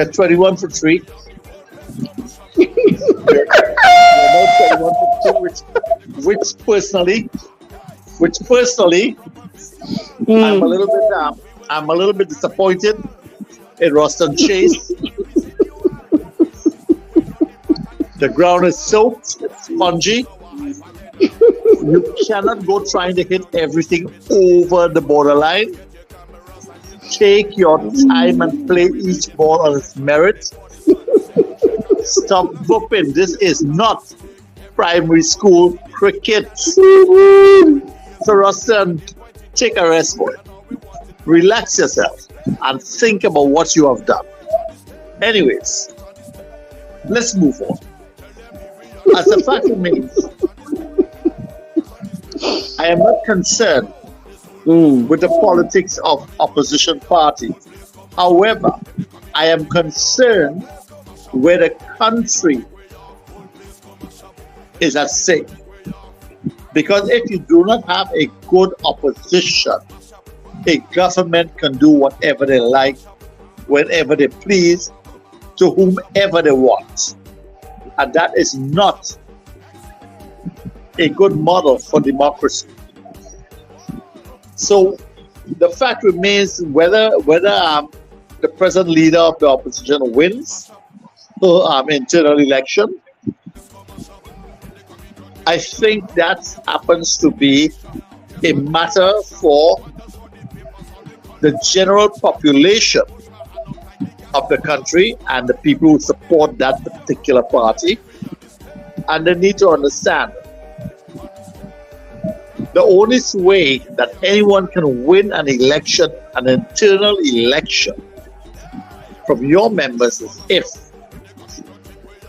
21 for 3. we're now 21 for 2, which personally, I'm a little bit disappointed in Roston Chase. The ground is soaked, it's spongy. You cannot go trying to hit everything over the borderline. Take your time and play each ball on its merit. Stop whooping. This is not primary school cricket. So Roston, take a rest for it. Relax yourself and think about what you have done. Anyways, let's move on. As the fact remains, I am not concerned with the politics of opposition parties. However, I am concerned where the country is at stake. Because if you do not have a good opposition, a government can do whatever they like, whenever they please, to whomever they want. And that is not a good model for democracy. So the fact remains whether the present leader of the opposition wins the internal election, I think that happens to be a matter for the general population of the country and the people who support that particular party. And they need to understand the only way that anyone can win an election, an internal election from your members, is if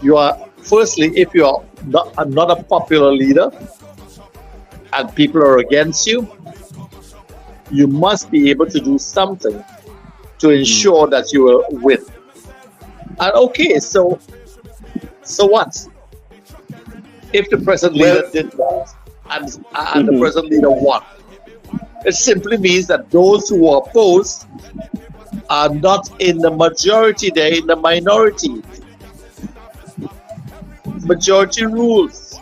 you are, firstly, if you are not a popular leader and people are against you, you must be able to do something to ensure that you will win. And okay, so what? If the present leader did that and the present leader won, it simply means that those who are opposed are not in the majority, they're in the minority. Majority rules.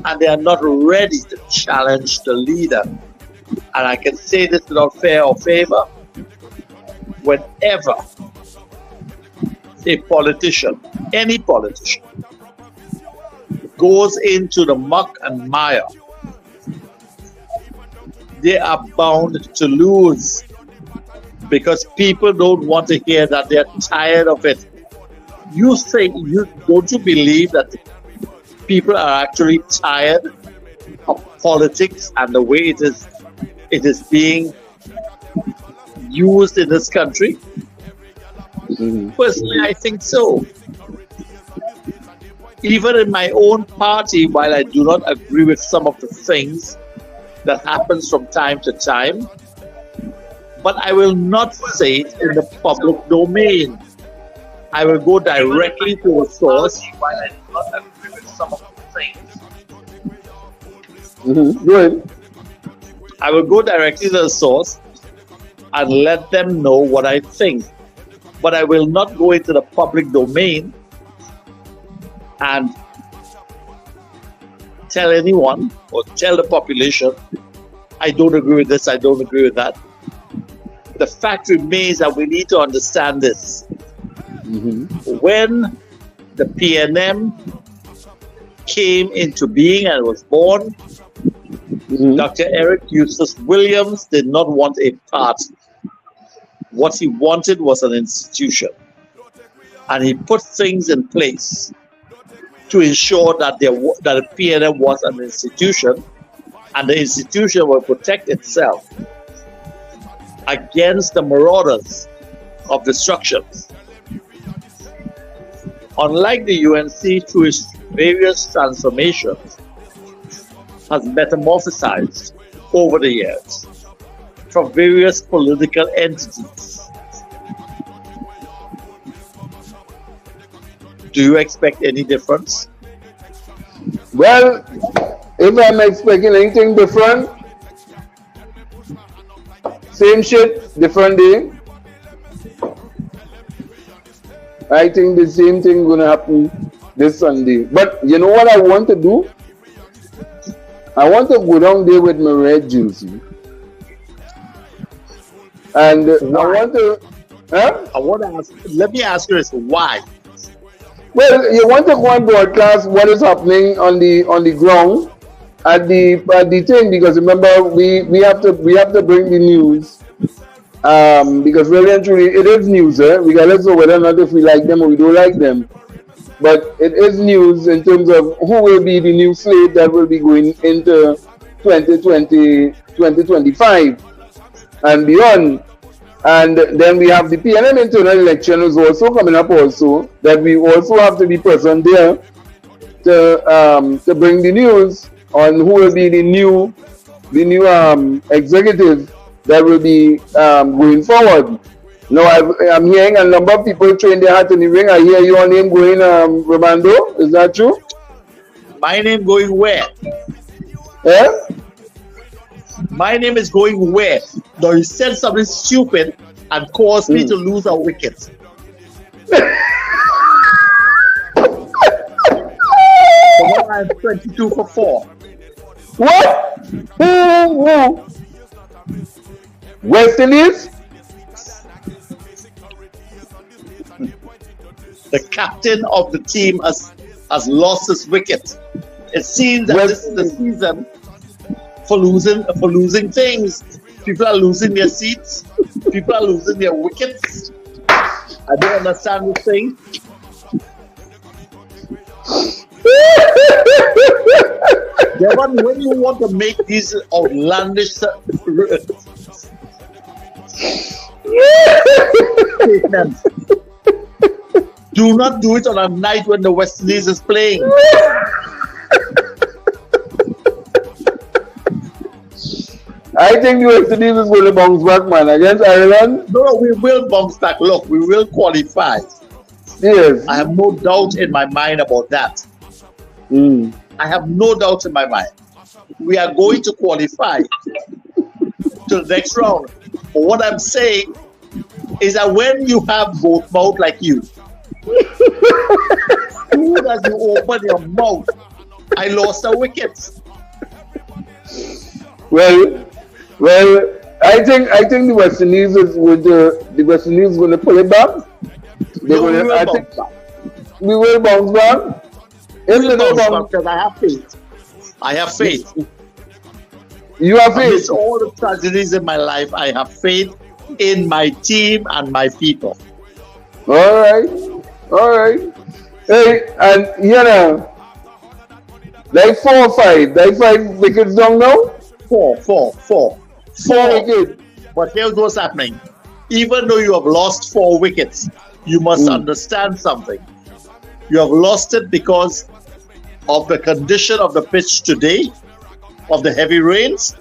And they are not ready to challenge the leader. And I can say this without fear or favor. Whenever a politician, any politician, goes into the muck and mire, they are bound to lose, because people don't want to hear that. They're tired of it. Don't you believe that people are actually tired of politics and the way it is being used in this country? Personally, I think so. Even in my own party, while I do not agree with some of the things that happens from time to time, but I will not say it in the public domain. I will go directly to a source. While I do not agree with some of the things, Good. I will go directly to the source and let them know what I think. But I will not go into the public domain and tell anyone or tell the population, I don't agree with this, I don't agree with that. The fact remains that we need to understand this. When the PNM came into being and was born, Dr. Eric Eustace Williams did not want a party. What he wanted was an institution. And he put things in place to ensure that the PNM was an institution, and the institution will protect itself against the marauders of destructions. Unlike the UNC, through its various transformations, has metamorphosized over the years from various political entities. Do you expect any difference? Well, if I'm expecting anything different, same shit, different day. I think the same thing gonna happen this Sunday. But you know what I want to do? I want to go down there with my red jersey. And I want to ask, let me ask you this, why? Well, you want to go and broadcast what is happening on the ground at the thing, because remember we have to bring the news. Because really and truly it is news, regardless of whether or not if we like them or we don't like them. But it is news in terms of who will be the new slate that will be going into 2020, 2025 and beyond. And then we have the PNM internal election is also coming up also, that we also have to be present there to bring the news on who will be the new executive that will be going forward. Now I'm hearing a number of people throwing their hat in the ring. I hear your name going, Romando. Is that true? My name going where? Yeah? My name is going where? Though you said something stupid and caused me to lose a wicket. So now I'm 22 for 4. What? Who? West Indies? The captain of the team has lost his wicket. It seems that this is the season for losing things. People are losing their seats. People are losing their wickets. I don't understand this thing. Devon, when you want to make these outlandish statements, do not do it on a night when the West Indies is playing. I think the West Indies is going to bounce back, man, against Ireland. No, we will bounce back. Look, we will qualify. Yes. I have no doubt in my mind about that. I have no doubt in my mind. We are going to qualify to the next round. But what I'm saying is that when you have both mouth like you, as soon as you open your mouth, I lost a wicket. Well, I think the West Indies the West Indies going to pull it back. We will bounce back. Because I have faith. I have faith. You have faith. Amidst all the tragedies in my life, I have faith in my team and my people. All right. Hey, and you know, like 4 or 5, like 5 wickets down now. Four wickets. But here's what's happening. Even though you have lost 4 wickets, you must understand something. You have lost it because of the condition of the pitch today, of the heavy rains.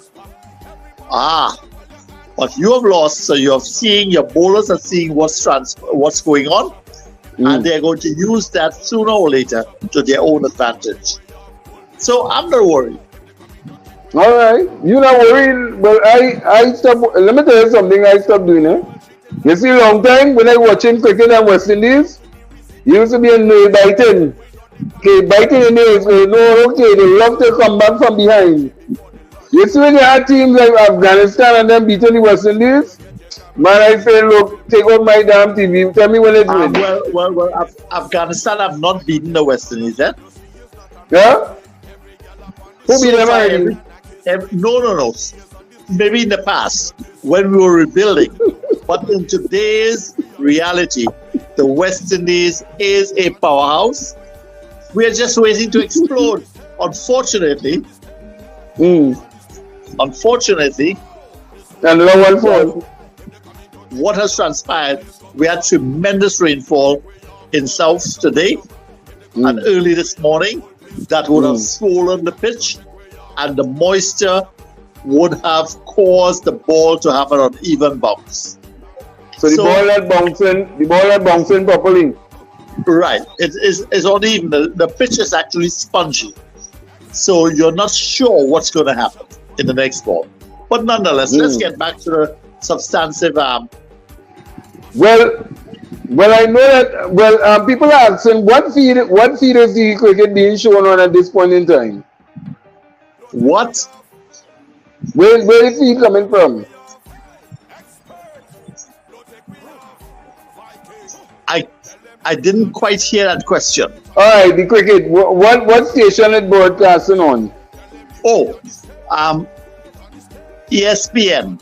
But you have lost, so you have seen your bowlers are seeing what's going on, and they're going to use that sooner or later to their own advantage. So I'm not worried. All right, you're not worried, but I stopped. Let me tell you something. I stopped doing it. You see, long time when I watching cricket and West Indies, you used to be a nail biting. Okay, biting the nails. They love to come back from behind. You see when you have teams like Afghanistan and then beating the West Indies, man, I say, look, take out my damn TV. Tell me when it's winning. Well, Afghanistan have not beaten the West Indies, eh? Yeah? Who beat them? No. Maybe in the past when we were rebuilding, but in today's reality, the West Indies is a powerhouse. We are just waiting to explode. Unfortunately, what has transpired? We had tremendous rainfall in South today and early this morning that would have swollen the pitch, and the moisture would have caused the ball to have an uneven bounce. So the ball had bouncing properly. Right. It's uneven. The pitch is actually spongy. So you're not sure what's going to happen in the next ball. But nonetheless, let's get back to the substantive. Well, I know that. People are asking what feed is the cricket being shown on at this point in time? What? Where is feed coming from? I didn't quite hear that question. All right, the cricket. What station is broadcasting on? Oh, ESPN.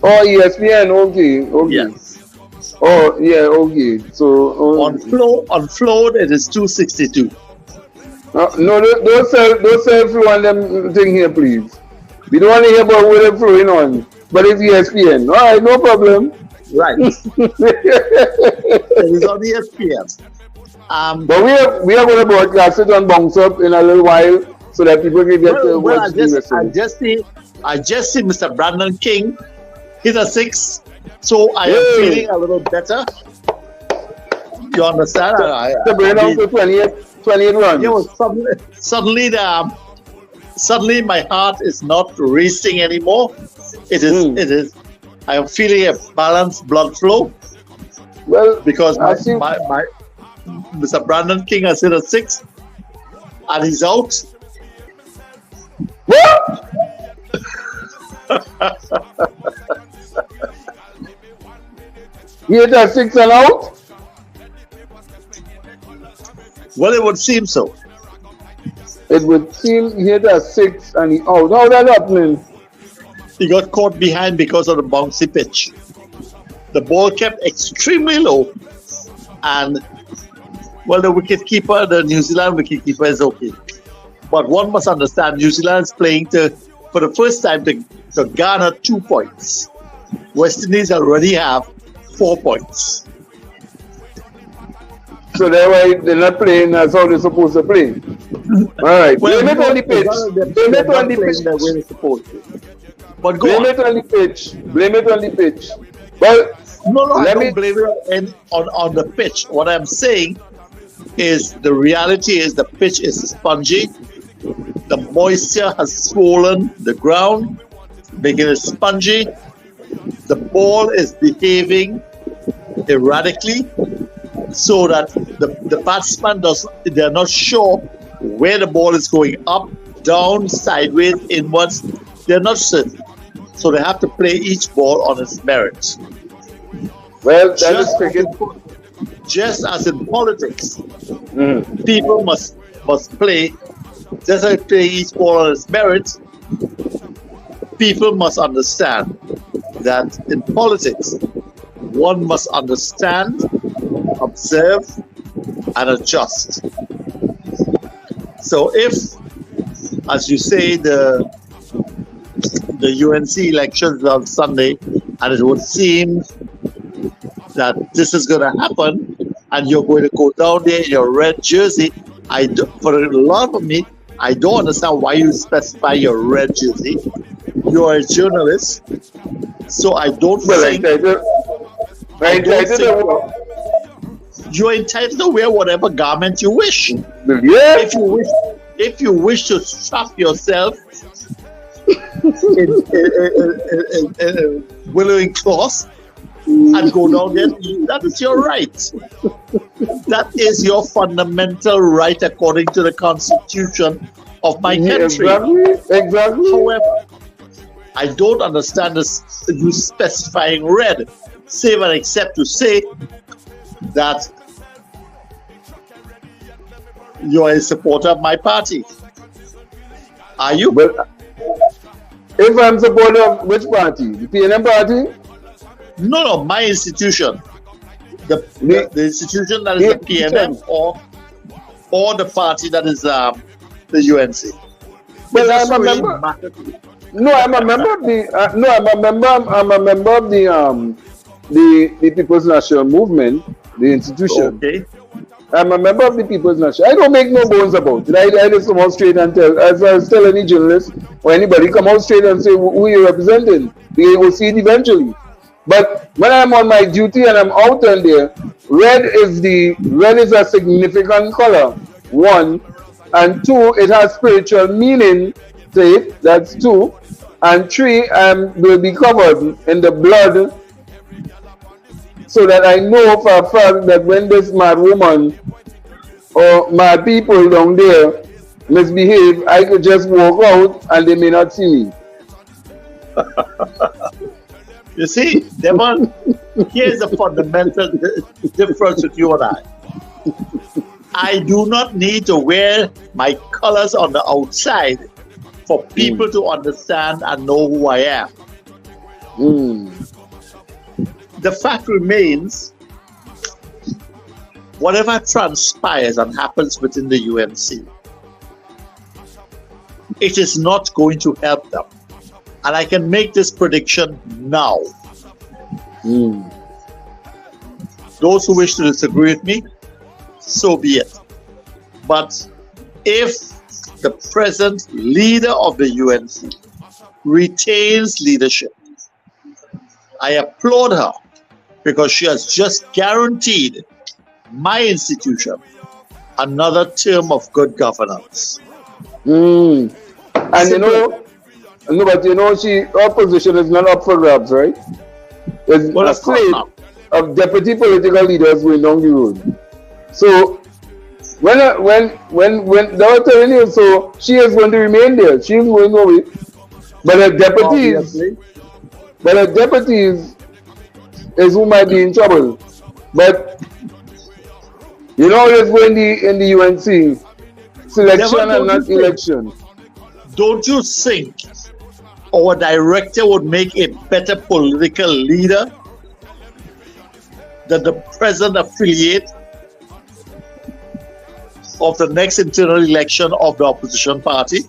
Oh, ESPN. Okay. Yes. Oh, yeah. Okay. So on Flow, it is 262. No, don't sell Flow on them thing here, please. We don't want to hear about what they're flowing on, but it's ESPN. All right, no problem. Right. It is on ESPN. But we are going to broadcast it on Bounce Up in a little while so that people can get to watch the I just see Mr. Brandon King hit a 6, so I am feeling a little better. You understand? To bring down to 28 runs. You know, suddenly my heart is not racing anymore. It is. I am feeling a balanced blood flow. Well, because my Mr. Brandon King has hit a 6 and he's out. What? He hit a 6 and out? Well, it would seem so. It would seem he hit a 6 and he out. How that happening? He got caught behind because of the bouncy pitch. The ball kept extremely low, and well, the New Zealand wicketkeeper is okay. But one must understand, New Zealand is playing for the first time to garner 2 points. West Indies already have 4 points. So they're not playing as how they're supposed to play. All right. Well, they met on the pitch. They met on the pitch the way they're supposed to. But go Blame on. it on the pitch. Blame it on the pitch. Well, No, I let don't me. blame it on the pitch. What I'm saying is the reality is the pitch is spongy. The moisture has swollen the ground, making it spongy. The ball is behaving erratically so that the batsman they're not sure where the ball is going, up, down, sideways, inwards. They're not certain. So they have to play each ball on its merits. Well, that is cricket. Just as in politics, Mm. people must play just as they play each ball on its merits. People must understand that in politics, one must understand, observe, and adjust. So if, as you say, the UNC elections on Sunday, and it would seem that this is going to happen, and you're going to go down there in your red jersey, for the love of me, I don't understand why you specify your red jersey. You are a journalist, so I don't think you're entitled to wear whatever garment you wish. Yeah. If you wish to strap yourself in willowing cloth and go down there, that is your right. That is your fundamental right according to the Constitution of my country. Exactly. However, I don't understand you specifying red, save and except to say that you are a supporter of my party. Are you? But if I'm supporter of which party? The PNM party? No, my institution. The institution that is the PNM or the party that is the UNC. Well, I'm a member. No, I'm a member of the. I'm a member of the People's National Movement, the institution. Okay. I'm a member of the People's National. I don't make no bones about it. I just come out straight and tell, as I tell any journalist or anybody, come out straight and say who you're representing. We will see it eventually. But when I'm on my duty and I'm out on there, red is a significant color. One, and two, it has spiritual meaning to it. That's two. And three, will be covered in the blood, so that I know for a fact that when this mad woman or mad people down there misbehave, I could just walk out and they may not see me. You see, Devon, here's a fundamental difference with you and I. I do not need to wear my colors on the outside for people to understand and know who I am. The fact remains, whatever transpires and happens within the UNC, it is not going to help them. And I can make this prediction now. Those who wish to disagree with me, so be it. But if the present leader of the UNC retains leadership, I applaud her because she has just guaranteed my institution another term of good governance. And her position is not up for grabs, right? There's a slate of deputy political leaders going down the road. So when they were telling you, so she is going to remain there. She is going away. But her deputies is who might be in trouble. But you know it's going in the UNC selection and not election. Don't you think our director would make a better political leader than the present affiliate of the next internal election of the opposition party?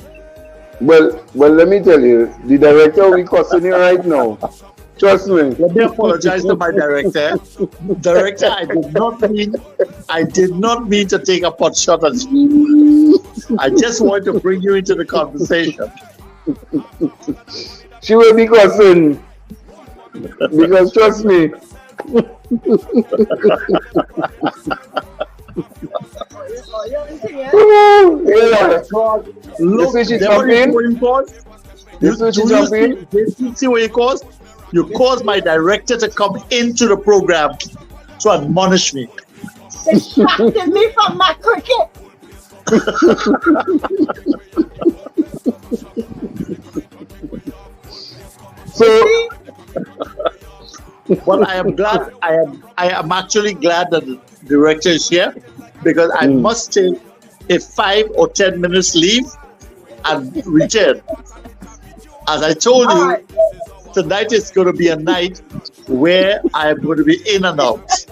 Well, let me tell you, the director we questioning right now. Trust me. Let me apologize to my director. Director, I did not mean to take a pot shot at you. I just wanted to bring you into the conversation. She will be cussing. Because trust me. Yeah. Look, This is jumping. This is jumping. You see what you caused? You caused my director to come into the program to admonish me. Distracted me from my cricket. So, well, I am glad. I am actually glad that the director is here because I must take a 5 or 10 minutes leave and return. As I told you, tonight is going to be a night where I am going to be in and out. so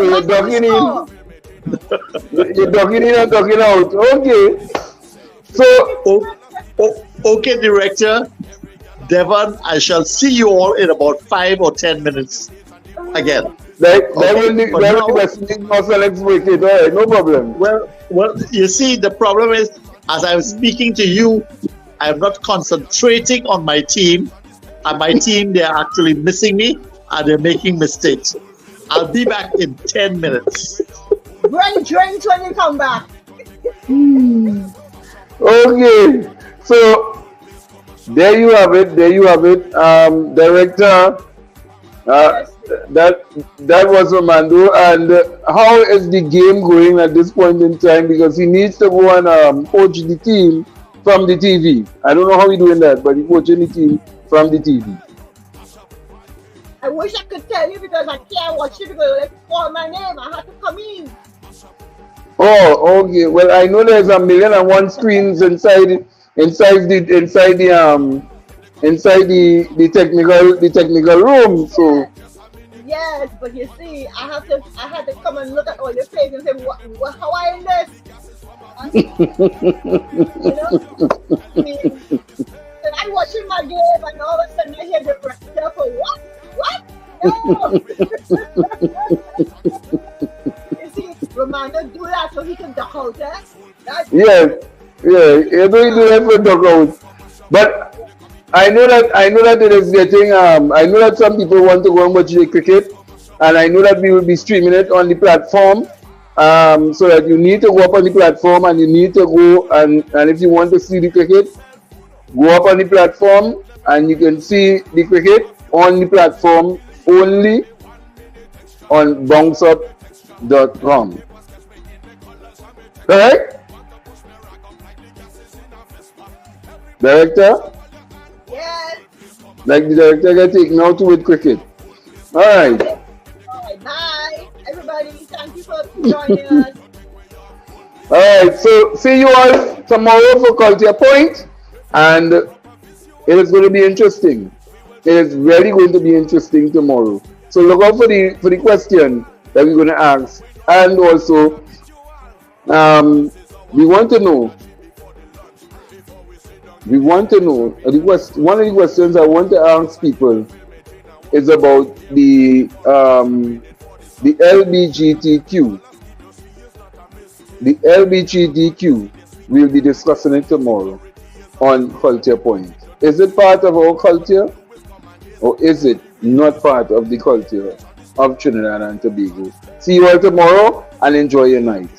you're ducking in. You're ducking in and ducking out. Okay. So, Okay, director. Devon, I shall see you all in about 5 or 10 minutes again. that will be let's break it. All right, no problem. Well, you see, the problem is, as I was speaking to you, I am not concentrating on my team, and my team, they're actually missing me, and they're making mistakes. I'll be back in 10 minutes. Bring drinks when you come back. Okay, so there you have it. Director. That was Romando. And how is the game going at this point in time? Because he needs to go and coach the team from the TV. I don't know how he's doing that, but he's coaching the team from the TV. I wish I could tell you because I can't watch it because they call my name. I have to come in. Oh, okay. Well, I know there's 1,000,001 screens inside the technical room. So Yes, but you see, I had to come and look at all your faces and say, how are you in this? You know? I mean, and I'm watching my game and all of a sudden I hear the director for what? What? No! You see, Romando do that so he can duck out, eh? yes, you're going to do that for duck out. But I know that it is getting. I know that some people want to go and watch the cricket, and I know that we will be streaming it on the platform. So that you need to go up on the platform, and you need to go and if you want to see the cricket, go up on the platform, and you can see the cricket on the platform only on bounceup.com. Correct? Director? Yes. Like the director get taken out with cricket. Alright. Alright, bye. Everybody, thank you for joining us. Alright, so see you all tomorrow for Culture Point. And it is going to be interesting. It is really going to be interesting tomorrow. So look out for the question that we're going to ask. And also, we want to know. One of the questions I want to ask people is about the LGBTQ. The LGBTQ, we'll be discussing it tomorrow on Culture Point. Is it part of our culture, or is it not part of the culture of Trinidad and Tobago? See you all tomorrow and enjoy your night.